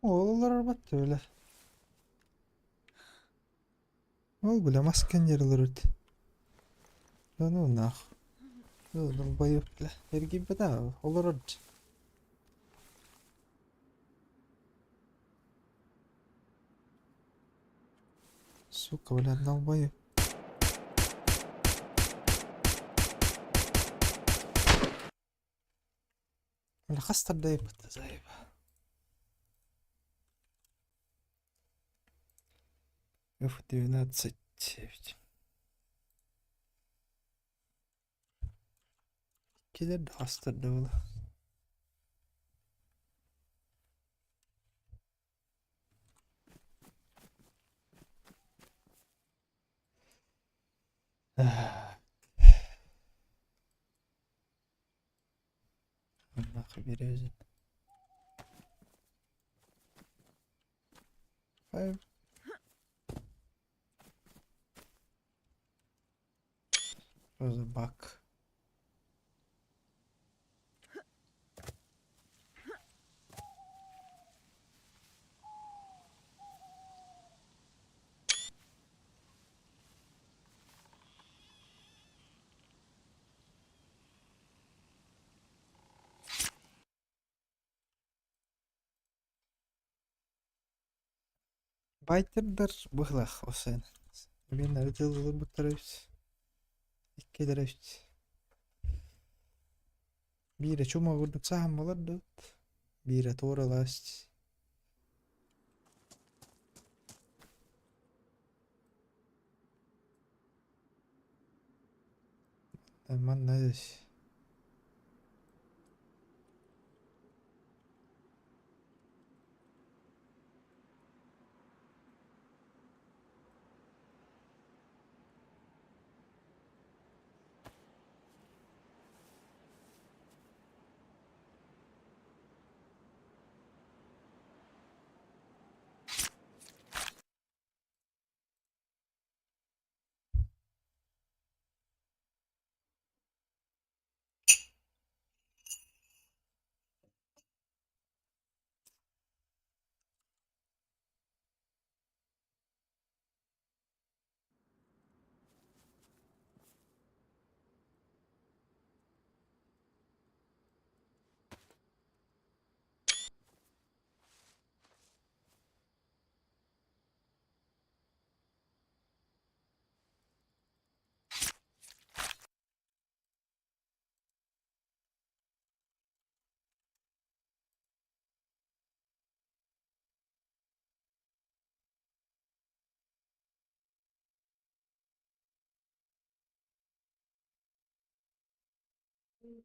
Oğullar arbat öyle. Ol bile masken yarılır öt. Lan o nah. Ol bayıp bile. Her gibi de olur öt. Сука, блядь, долбоёб. الخصت الدايب التزايب. F-19. Keder de hasta da ola. Allah bir özün. Hayır. O zaman bak. Байтырдар быхлах o sen. Мен ötülür bıtırız. İki derece. Bire çuma vurduk saham olardı. Bire to'g'rilast. Man ne deyish? لا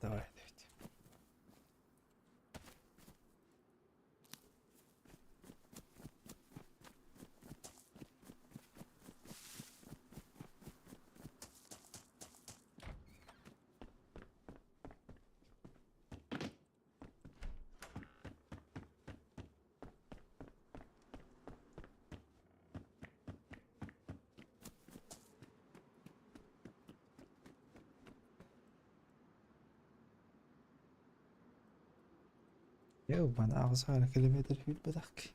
давай. يوم انا اغصى على كلمة الفيل بدك.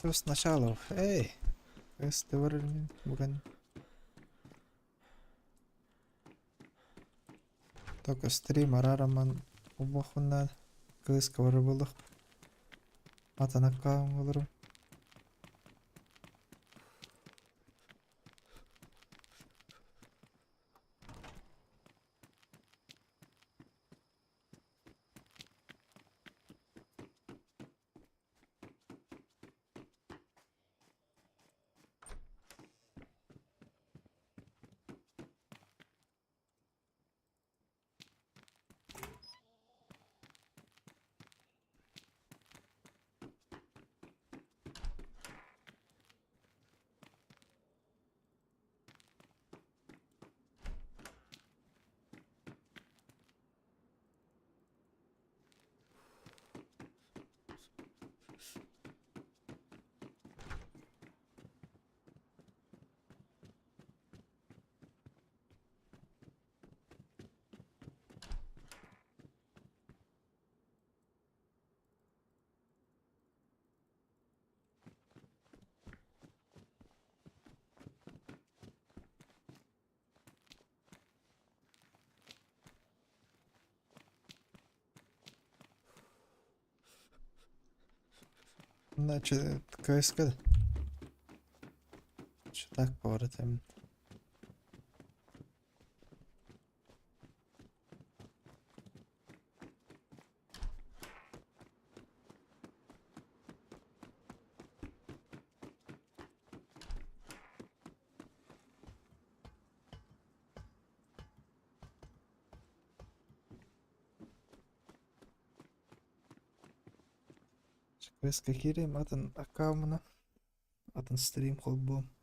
Terus начало. Эй, festival bukan. Только стрим арараман убахунна кыз кавар булдык. Атанакка болорум. Значит, КСК. Что так поворотаем? КСК кирим атын аккаумына атын стрим кылып